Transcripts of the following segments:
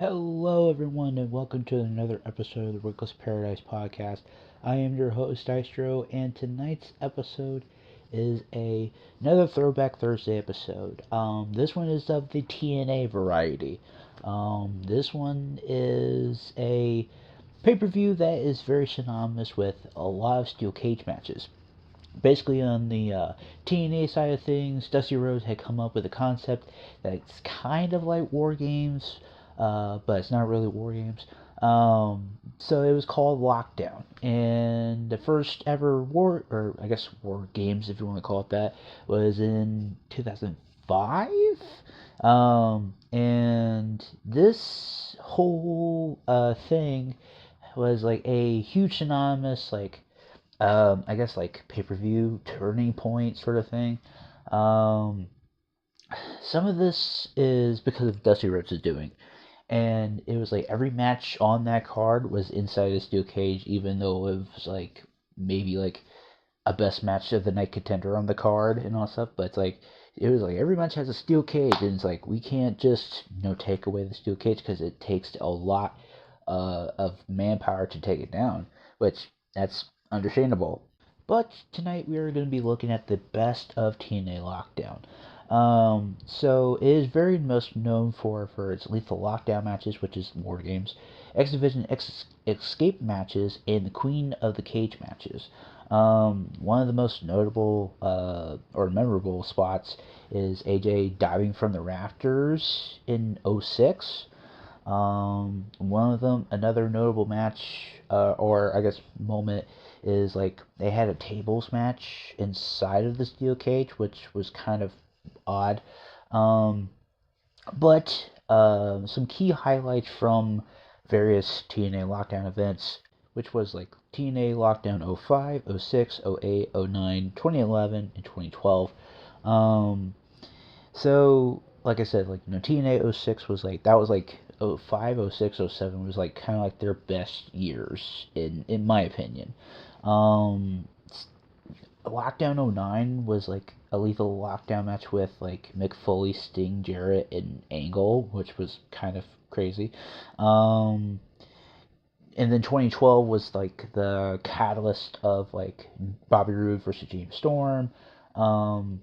Hello, everyone, and welcome to another episode of the Rickless Paradise podcast. I am your host, Dystro, and tonight's episode is another Throwback Thursday episode. This one is of the TNA variety. This one is a pay-per-view that is very synonymous with a lot of steel cage matches. Basically, on the TNA side of things, Dusty Rhodes had come up with a concept that's kind of like War Games, but it's not really War Games. So it was called Lockdown, and the first ever War Games, if you want to call it that, was in 2005. And this whole thing was like a huge synonymous like pay-per-view turning point sort of thing. Um, some of this is because of Dusty Rhodes' doing, and it was like every match on that card was inside a steel cage, even though it was like maybe like a best match of the night contender on the card and all stuff. But it's like it was like every match has a steel cage, and it's like we can't just take away the steel cage because it takes a lot of manpower to take it down, which that's understandable. But tonight we are going to be looking at the best of TNA Lockdown. So it is very most known for its lethal lockdown matches, which is War Games, X Division escape matches, and the Queen of the Cage matches. One of the most notable or memorable spots is AJ diving from the rafters in '06. One of them, another notable match, or I guess moment, is like they had a tables match inside of the steel cage, which was kind of odd. Um, but some key highlights from various TNA Lockdown events, which was like TNA Lockdown '05, '06, '08, '09, 2011, and 2012. Um, so, like I said, TNA '06 was like, that was like '05, '06, '07 was like kind of like their best years, in my opinion. Um, Lockdown '09 was like a lethal lockdown match with like Mick Foley, Sting, Jarrett, and Angle, which was kind of crazy. Um, and then 2012 was like the catalyst of like Bobby Roode versus James Storm. Um,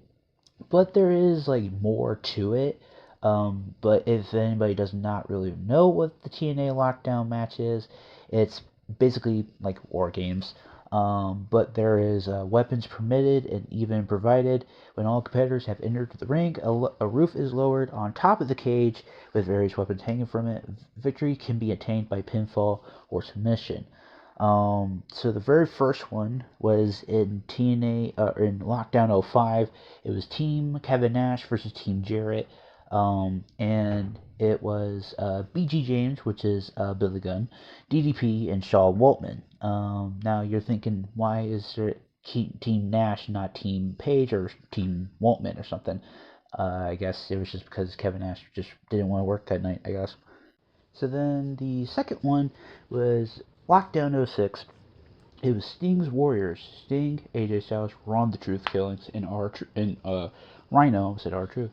but there is like more to it. But if anybody does not really know what the TNA Lockdown match is, it's basically like War Games. But there is weapons permitted and even provided. When all competitors have entered the ring, a roof is lowered on top of the cage with various weapons hanging from it. Victory can be attained by pinfall or submission. So the very first one was in TNA in Lockdown '05. It was Team Kevin Nash versus Team Jarrett, and it was BG James, which is Billy Gunn, DDP, and Shaw Waltman. Now you're thinking, why is there Team Nash, not Team Page or Team Waltman or something? I guess it was just because Kevin Nash just didn't want to work that night, I guess. So then the second one was Lockdown '06. It was Sting's Warriors. Sting, AJ Styles, Ron the Truth Killings, and Rhino, said R-Truth,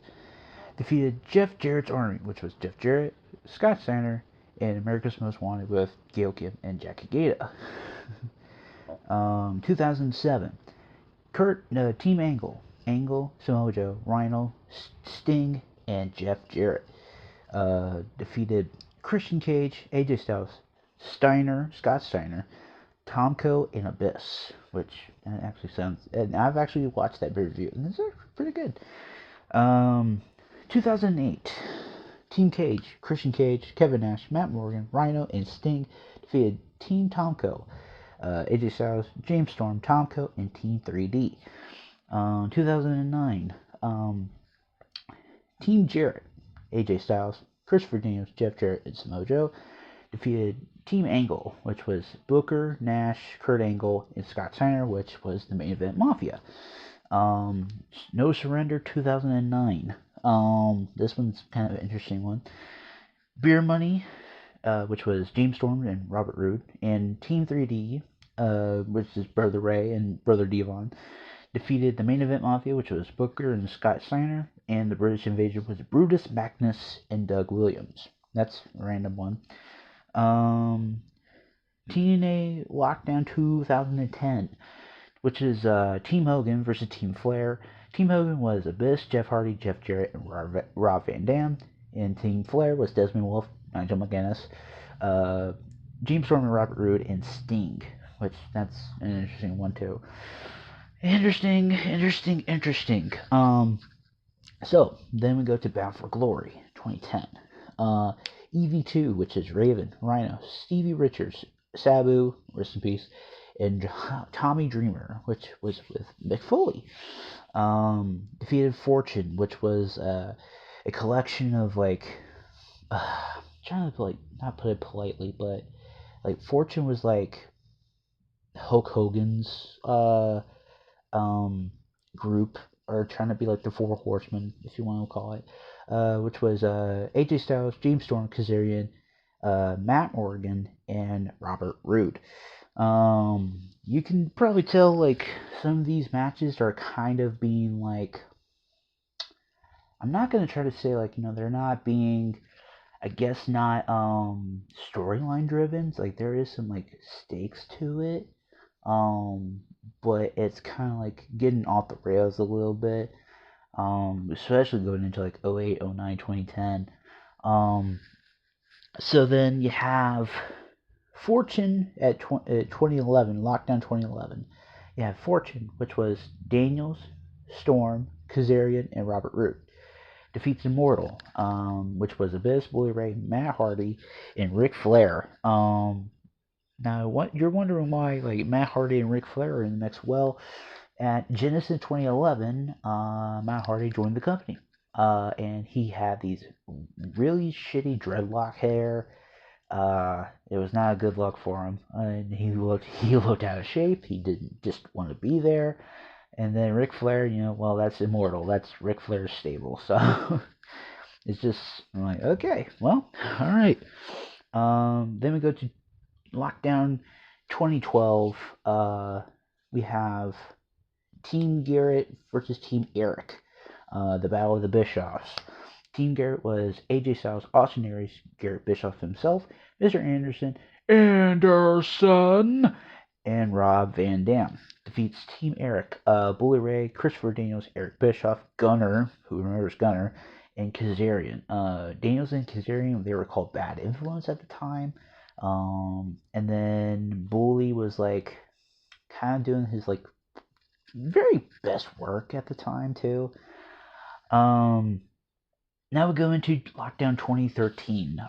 defeated Jeff Jarrett's Army, which was Jeff Jarrett, Scott Steiner, and America's Most Wanted with Gail Kim and Jackie Gata. 2007, Team Angle, Samoa Joe, Rhino, Sting, and Jeff Jarrett defeated Christian Cage, AJ Styles, Scott Steiner, Tomko, and Abyss, which actually sounds. And I've actually watched that review, and it's pretty good. 2008, Team Cage, Christian Cage, Kevin Nash, Matt Morgan, Rhino, and Sting defeated Team Tomko, AJ Styles, James Storm, Tomko, and Team 3D. 2009, Team Jarrett, AJ Styles, Christopher Daniels, Jeff Jarrett, and Samoa Joe defeated Team Angle, which was Booker, Nash, Kurt Angle, and Scott Steiner, which was the main event Mafia. No Surrender 2009. This one's kind of an interesting one. Beer Money, which was James Storm and Robert Roode, and Team 3D, which is Brother Ray and Brother Devon, defeated the main event Mafia, which was Booker and Scott Steiner, and the British Invasion was Brutus Magnus and Doug Williams. That's a random one. TNA Lockdown 2010, which is Team Hogan versus Team Flair. Team Hogan was Abyss, Jeff Hardy, Jeff Jarrett, and Rob Van Dam. And Team Flair was Desmond Wolfe, Nigel McGuinness, James Storm, and Robert Roode, and Sting, which that's an interesting one too. Interesting. So then we go to Bound for Glory 2010. EV2, which is Raven, Rhino, Stevie Richards, Sabu, rest in peace, and Tommy Dreamer, which was with Mick Foley. Defeated Fortune, which was a collection of trying to not put it politely, but Fortune was Hulk Hogan's group, or trying to be the Four Horsemen, if you want to call it, which was AJ Styles, James Storm, Kazarian, Matt Morgan, and Robert Roode. You can probably tell some of these matches are kind of being I'm not gonna try to say they're not being, I guess, not storyline driven. There is some stakes to it, but it's kind of getting off the rails a little bit, especially going into 08, 09, 2010. So then you have Fortune at 2011, Lockdown 2011. You have Fortune, which was Daniels, Storm, Kazarian, and Robert Roode. Defeats Immortal, which was Abyss, Bully Ray, Matt Hardy, and Ric Flair. Now, what you're wondering why Matt Hardy and Ric Flair are in the mix? Well, at Genesis 2011, Matt Hardy joined the company, and he had these really shitty dreadlock hair. It was not a good look for him, and he looked out of shape. He didn't just want to be there. And then Ric Flair, well, that's Immortal. That's Ric Flair's stable. So it's just, I'm okay, well, all right. Then we go to Lockdown 2012. We have Team Garrett versus Team Eric. The Battle of the Bischoffs. Team Garrett was AJ Styles, Austin Aries, Garrett Bischoff himself, Mr. Anderson, and Rob Van Dam. Defeats Team Eric, Bully Ray, Christopher Daniels, Eric Bischoff, Gunner, who remembers Gunner, and Kazarian. Daniels and Kazarian, they were called Bad Influence at the time. And then Bully was kind of doing his very best work at the time too. Now we go into Lockdown 2013.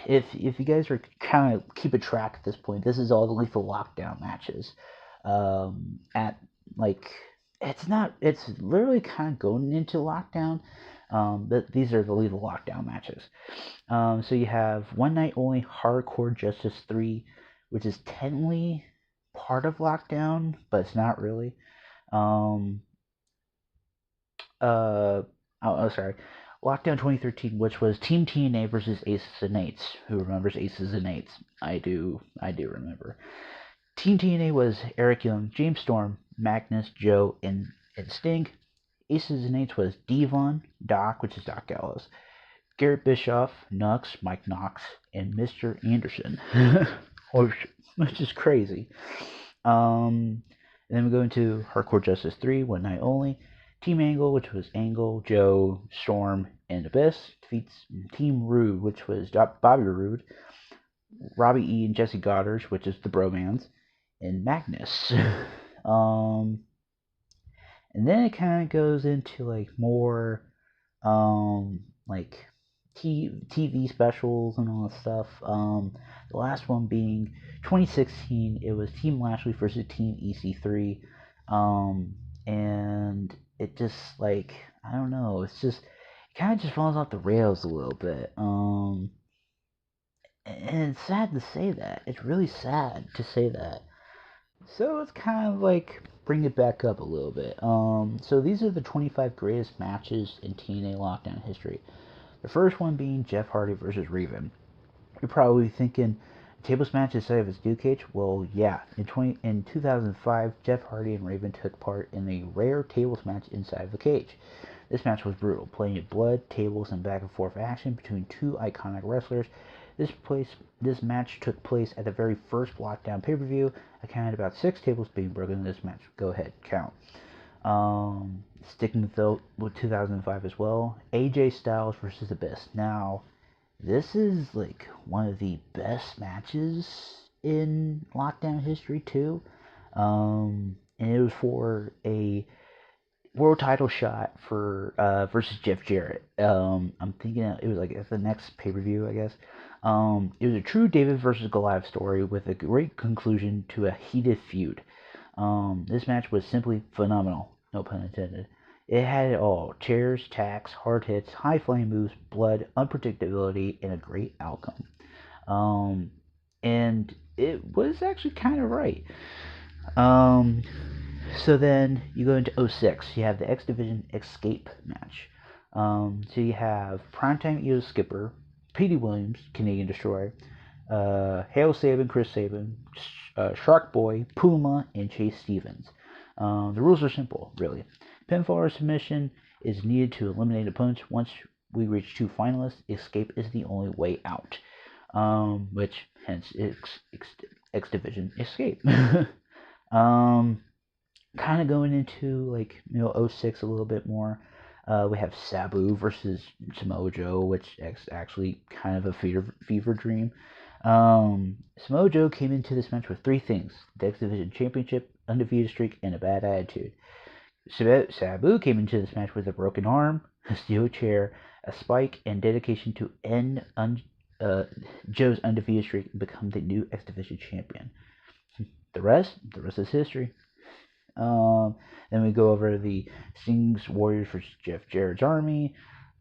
If you guys are kind of keeping track at this point, this is all the Lethal Lockdown matches. It's literally kind of going into Lockdown. But these are the Lethal Lockdown matches. So you have One Night Only Hardcore Justice 3, which is technically part of Lockdown, but it's not really. Sorry. Lockdown 2013, which was Team TNA versus Aces and Eights. Who remembers Aces and Eights? I do remember. Team TNA was Eric Young, James Storm, Magnus, Joe, and Sting. Aces and Eights was Devon, Doc, which is Doc Gallows, Garrett Bischoff, Nux, Mike Knox, and Mr. Anderson. Which is crazy. And then we go into Hardcore Justice 3, One Night Only. Team Angle, which was Angle, Joe, Storm, and Abyss. Defeats Team Rude, which was Bobby Roode, Robbie E. and Jesse Goddard, which is the Bromans, and Magnus. And then it kind of goes into more TV specials and all that stuff. The last one being 2016, it was Team Lashley versus Team EC3. And it just I don't know, it kind of just falls off the rails a little bit. And it's sad to say that. It's really sad to say that. So it's kind of bring it back up a little bit. So these are the 25 greatest matches in TNA Lockdown history. The first one being Jeff Hardy versus Raven. You're probably thinking, tables match instead of a steel cage? Well, yeah. In 2005, Jeff Hardy and Raven took part in a rare tables match inside of a cage. This match was brutal, playing with blood, tables, and back and forth action between two iconic wrestlers. This match took place at the very first Lockdown pay-per-view. I counted about 6 tables being broken in this match. Go ahead, count. Sticking with 2005 as well. AJ Styles versus Abyss. Now, this is like one of the best matches in Lockdown history too. And it was for a world title shot for versus Jeff Jarrett. I'm thinking it was like at the next pay-per-view, I guess. It was a true David versus Goliath story with a great conclusion to a heated feud. This match was simply phenomenal, no pun intended. It had it all: chairs, tacks, hard hits, high flying moves, blood, unpredictability, and a great outcome. And it was actually kind of right. So then you go into 06. You have the X Division Escape match. So you have Primetime Io Skipper, Petey Williams, Canadian Destroyer, Hale Sabin, Chris Sabin, Shark Boy, Puma, and Chase Stevens. The rules are simple, really. Pinfall or submission is needed to eliminate opponents. Once we reach 2 finalists, escape is the only way out. Which, hence, X Division Escape. Kind of going into, like, 06 a little bit more. We have Sabu versus Samoa Joe, which is actually kind of a fever dream. Samoa Joe came into this match with 3 things: the X Division Championship, undefeated streak, and a bad attitude. Sabu came into this match with a broken arm, a steel chair, a spike, and dedication to end Joe's undefeated streak and become the new X Division champion. The rest is history. Then we go over the Sting's Warriors versus Jeff Jarrett's Army.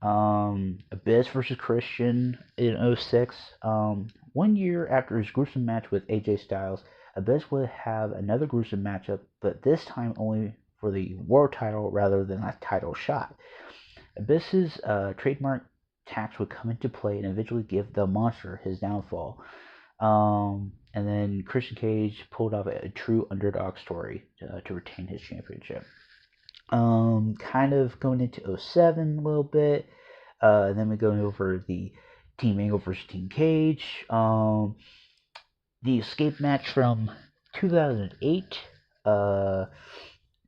Abyss versus Christian in 06. 1 year after his gruesome match with AJ Styles, Abyss would have another gruesome matchup, but this time only for the world title rather than a title shot. Abyss's trademark tax would come into play and eventually give the Monster his downfall. And then Christian Cage pulled off a true underdog story to retain his championship. Kind of going into 07 a little bit. And then we go over the Team Angle versus Team Cage. The escape match from 2008.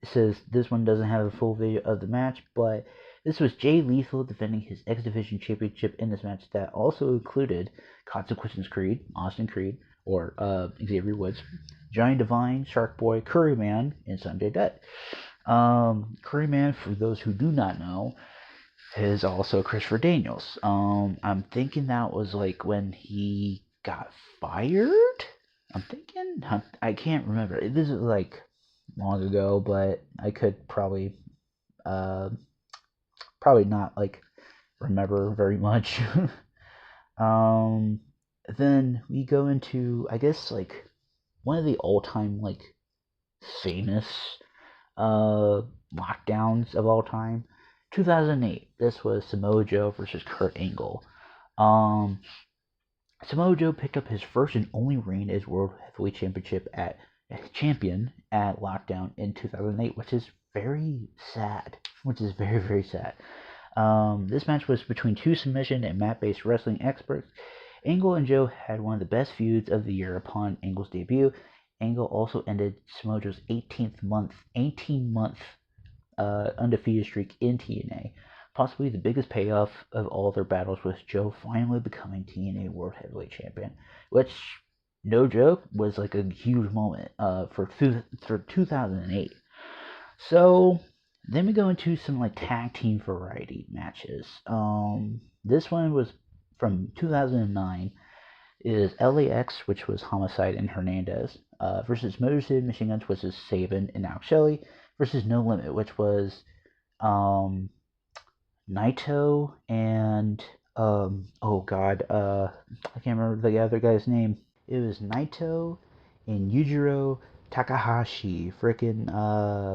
Says this one doesn't have a full video of the match, but this was Jay Lethal defending his X Division Championship in this match that also included Consequences Creed, Austin Creed, or Xavier Woods, Johnny Devine, Shark Boy, Curryman, and Sanjay Dutt. Curryman, for those who do not know, is also Christopher Daniels. I'm thinking that was like when he got fired? I can't remember. This is like long ago, but I could probably not like remember very much. Then we go into, I guess, like one of the all-time like famous lockdowns of all time. 2008. This was Samoa Joe versus Kurt Angle. Samoa Joe picked up his first and only reign as World Heavyweight Champion at Lockdown in 2008, which is very sad. Very, very sad. This match was between 2 submission and mat-based wrestling experts. Angle and Joe had one of the best feuds of the year upon Angle's debut. Angle also ended Samoa Joe's 18-month undefeated streak in TNA. Possibly the biggest payoff of all their battles was Joe finally becoming TNA World Heavyweight Champion, which, no joke, was like a huge moment for 2008. So then we go into some like tag team variety matches. This one was from 2009. It is LAX, which was Homicide and Hernandez, versus Motor City Machine Guns, which is Sabin and Alex Shelley, versus No Limit, which was Naito and I can't remember the other guy's name. It was Naito and Yujiro Takahashi, freaking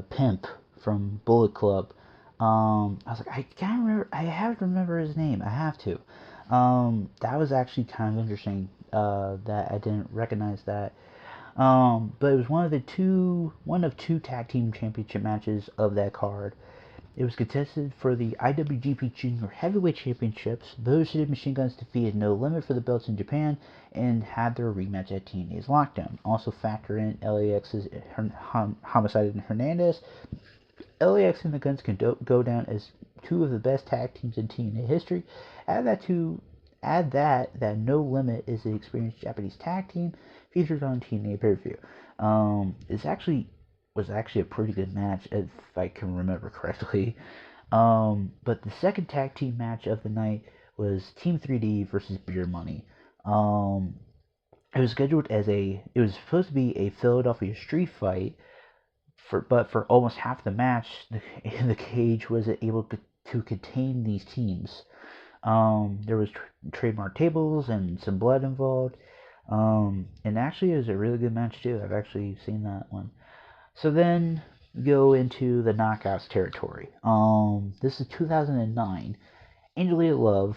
Pimp from Bullet Club. I was like, I can't remember. I have to remember his name. I have to. That was actually kind of interesting. That I didn't recognize that. But it was one of 2 tag team championship matches of that card. It was contested for the IWGP Junior Heavyweight Championships. Those City Machine Guns defeated No Limit for the belts in Japan and had their rematch at TNA's Lockdown. Also factor in LAX's Homicide and Hernandez. LAX and the Guns can go down as two of the best tag teams in TNA history. Add that No Limit is an experienced Japanese tag team featured on TNA pay-per-view. Was actually a pretty good match, if I can remember correctly. But the second tag team match of the night was Team 3D versus Beer Money. It was supposed to be a Philadelphia street fight, but for almost half the match, the cage wasn't able to contain these teams. There was trademark tables and some blood involved. And actually, it was a really good match too. I've actually seen that one. So then go into the knockouts territory. This is 2009. Angelina Love,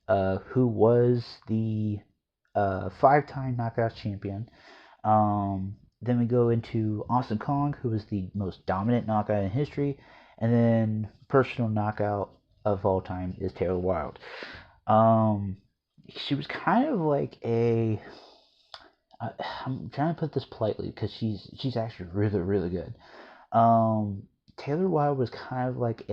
who was the 5-time knockouts champion. Then we go into Austin Kong, who was the most dominant knockout in history. And then personal knockout of all time is Taylor Wilde. She was kind of like I'm trying to put this politely because she's actually really, really good. Taylor Wilde was kind of like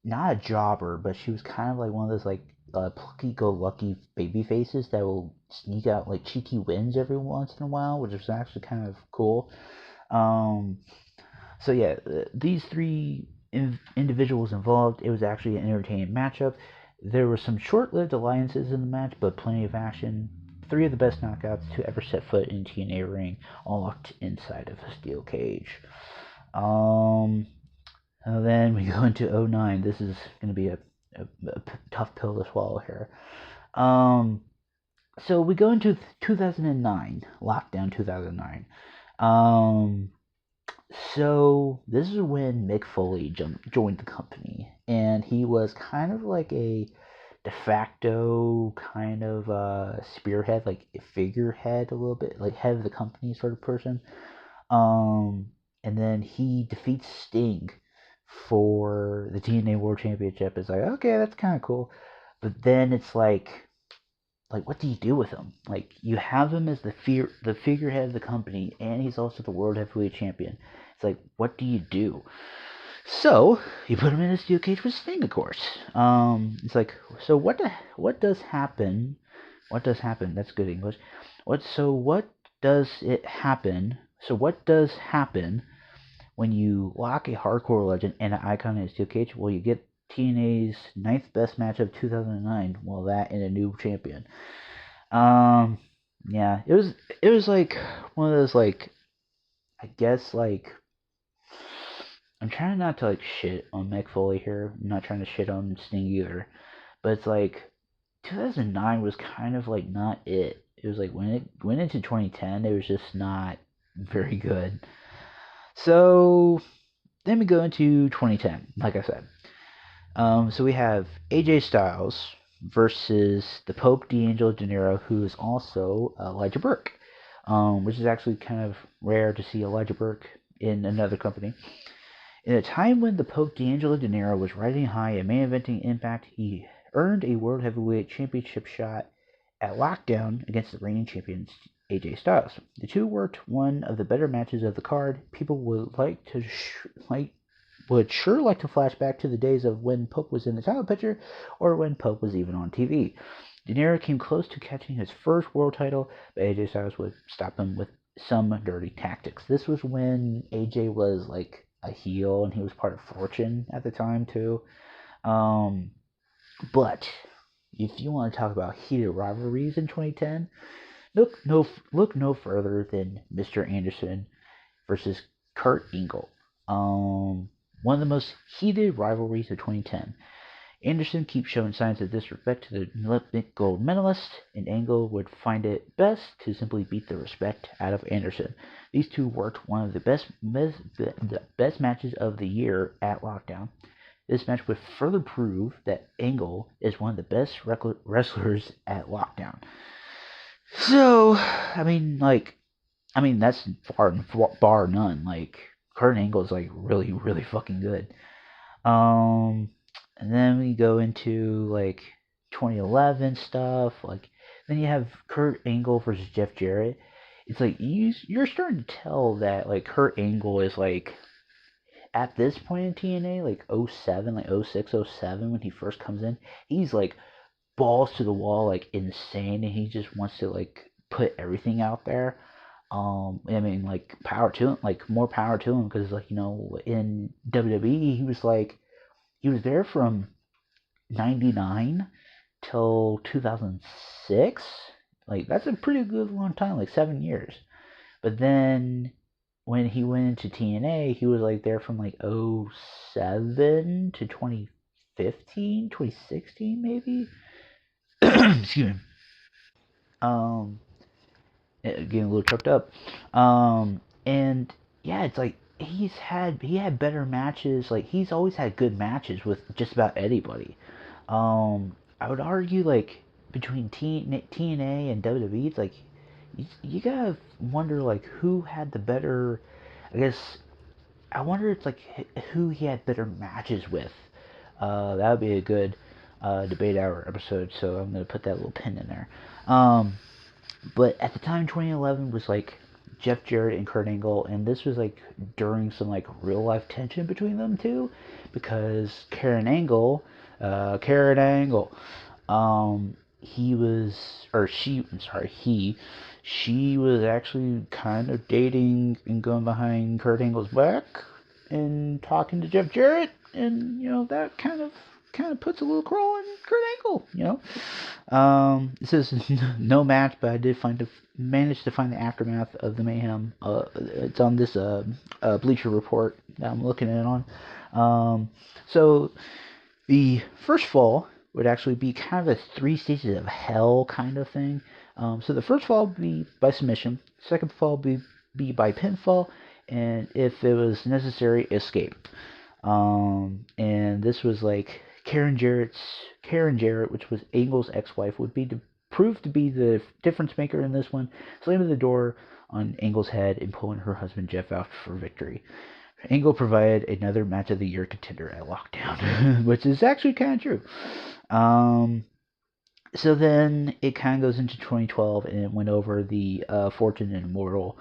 not a jobber, but she was kind of like one of those like plucky-go-lucky baby faces that will sneak out like cheeky wins every once in a while, which is actually kind of cool. So yeah, these three individuals involved, it was actually an entertaining matchup. There were some short-lived alliances in the match, but plenty of action. 3 of the best knockouts to ever set foot in TNA ring, all locked inside of a steel cage. And then we go into 2009. This is going to be a tough pill to swallow here. So we go into 2009, Lockdown 2009. So this is when Mick Foley joined the company, and he was kind of like a de facto kind of spearhead, like a figurehead a little bit, like head of the company sort of person. And then he defeats Sting for the TNA World Championship. It's like, okay, that's kind of cool. But then it's like what do you do with him? Like, you have him as the figurehead of the company, and he's also the World Heavyweight Champion. It's like, what do you do? So you put him in a steel cage with Sting, of course. It's like, so what does happen? What does happen? That's good English. What does happen when you lock a hardcore legend and an icon in a steel cage? Well, you get TNA's 9th best match of 2009. Well, that and a new champion. Yeah, it was like one of those, like, I guess, like, I'm trying not to like shit on Mick Foley here. I'm not trying to shit on Sting either, but it's like 2009 was kind of like not it. It was like when it went into 2010, it was just not very good. So then we go into 2010, like I said. So we have AJ Styles versus the Pope D'Angelo De Niro, who is also Elijah Burke, which is actually kind of rare to see Elijah Burke in another company. In a time when the Pope D'Angelo De Niro was riding high and main eventing Impact, he earned a World Heavyweight Championship shot at Lockdown against the reigning champion AJ Styles. The two worked one of the better matches of the card. People would sure like to flash back to the days of when Pope was in the title picture, or when Pope was even on TV. De Niro came close to catching his first world title, but AJ Styles would stop him with some dirty tactics. This was when AJ was like a heel, and he was part of Fortune at the time too. But if you want to talk about heated rivalries in 2010, look no further than Mr. Anderson versus Kurt Angle. One of the most heated rivalries of 2010. Anderson keeps showing signs of disrespect to the Olympic gold medalist, and Angle would find it best to simply beat the respect out of Anderson. These two worked one of the best matches of the year at Lockdown. This match would further prove that Angle is one of the best wrestlers at Lockdown. So, I mean, that's bar none. Like, Kurt Angle is like really, really fucking good. And then we go into like 2011 stuff. Like then you have Kurt Angle versus Jeff Jarrett. It's like you're starting to tell that like Kurt Angle is like at this point in TNA, like '07, like '06, '07 when he first comes in, he's like balls to the wall, like insane, and he just wants to like put everything out there. I mean, like power to him, like more power to him, because like in WWE he was there from '99 till 2006. Like that's a pretty good long time, like 7 years. But then when he went into TNA, he was like there from like '07 to 2015, 2016 maybe. Excuse me. Um, getting a little choked up. And yeah, it's like he had better matches. Like he's always had good matches with just about anybody. I would argue like between TNA and WWE, it's like you gotta wonder like who had the better. I guess I wonder it's like who he had better matches with. That would be a good debate hour episode. So I'm gonna put that little pin in there. But at the time, 2011 was like Jeff Jarrett and Kurt Angle, and this was like during some like real life tension between them two, because Karen Angle, he was, or she, I'm sorry, she was actually kind of dating and going behind Kurt Angle's back and talking to Jeff Jarrett, and that kind of puts a little crawl in Kurt Angle. This is no match, but I did manage to find the aftermath of the mayhem. It's on this Bleacher Report that I'm looking at it on. So the first fall would actually be kind of a 3 stages of hell kind of thing. So the first fall would be by submission, second fall would be by pinfall, and if it was necessary, escape. And this was like Karen Jarrett, which was Angle's ex-wife, would be proved to be the difference maker in this one, slamming the door on Angle's head and pulling her husband Jeff out for victory. Angle provided another match of the year contender at Lockdown, which is actually kind of true. So then it kind of goes into 2012, and it went over the Fortune and Immortal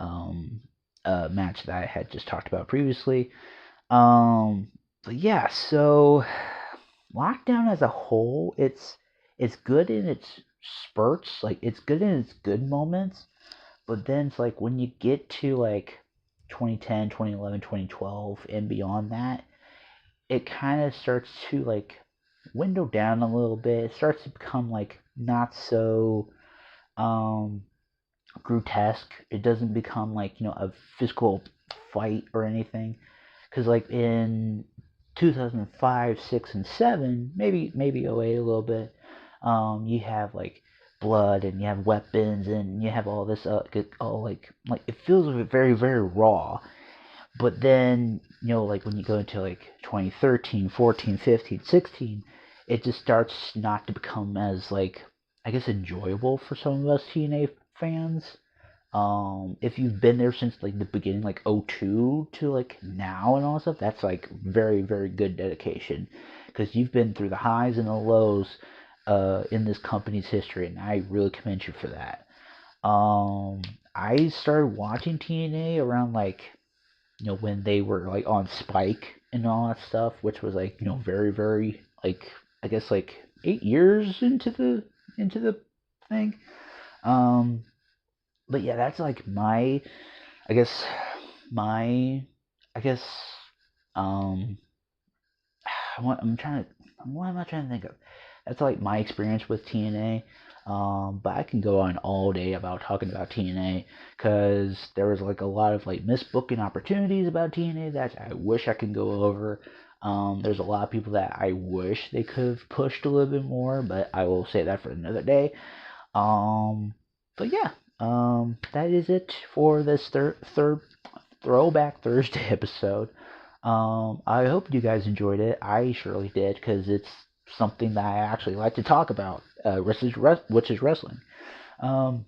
match that I had just talked about previously. But yeah, so Lockdown as a whole, it's good in its spurts, like it's good in its good moments, but then it's like when you get to like 2010, 2011, 2012 and beyond that, it kind of starts to like window down a little bit. It starts to become like not so um grotesque. It doesn't become like a physical fight or anything, because like in 2005, 6, and 7, maybe '08 a little bit, you have like blood and you have weapons and you have all this all like it feels very very raw. But then like when you go into like 2013, 14, 15, 16, it just starts not to become as like I guess enjoyable for some of us TNA fans. If you've been there since like the beginning, like '02 to like now and all that stuff, that's like very very good dedication, because you've been through the highs and the lows in this company's history, and I really commend you for that. I started watching TNA around like when they were like on Spike and all that stuff, which was like very very like I guess like 8 years into the thing. Um, but yeah, that's like I guess my I guess um I'm trying to what am I trying to think of? That's like my experience with TNA. But I can go on all day about talking about TNA, because there was like a lot of like misbooking opportunities about TNA that I wish I could go over. There's a lot of people that I wish they could have pushed a little bit more, but I will say that for another day. Um, but yeah, that is it for this third Throwback Thursday episode. I hope you guys enjoyed it. I surely did, because it's something that I actually like to talk about, which is wrestling. Um,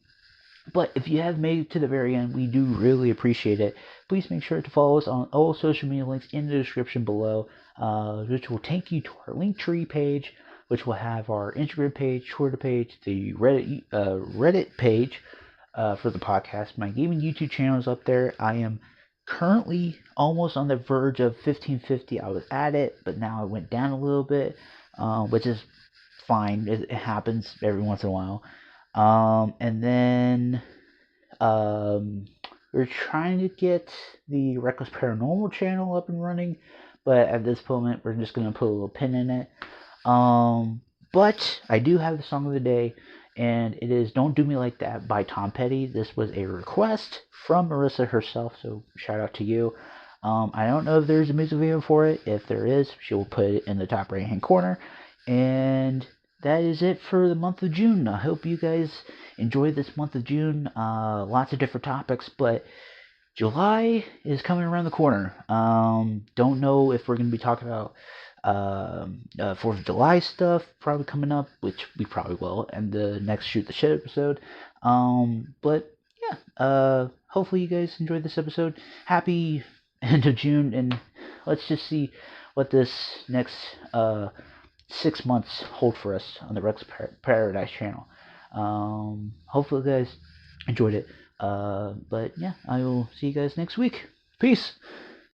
But if you have made it to the very end, we do really appreciate it. Please make sure to follow us on all social media links in the description below, which will take you to our Linktree page, which will have our Instagram page, Twitter page, the Reddit page for the podcast. My gaming YouTube channel is up there. I am currently almost on the verge of 1550. I was at it, but now it went down a little bit, which is fine. It happens every once in a while. And then we're trying to get the Reckless Paranormal channel up and running, but at this moment we're just gonna put a little pin in it. But I do have the song of the day, and it is "Don't Do Me Like That" by Tom Petty. This was a request from Marissa herself, so shout out to you. I don't know if there's a music video for it. If there is, she will put it in the top right hand corner. And that is it for the month of June. I hope you guys enjoy this month of June. Lots of different topics, but July is coming around the corner. Don't know if we're going to be talking about 4th of July stuff probably coming up, which we probably will, and the next Shoot the Shit episode. But yeah, hopefully you guys enjoyed this episode. Happy end of June, and let's just see what this next 6 months hold for us on the Rex Paradise channel. Hopefully you guys enjoyed it. But yeah, I will see you guys next week. Peace.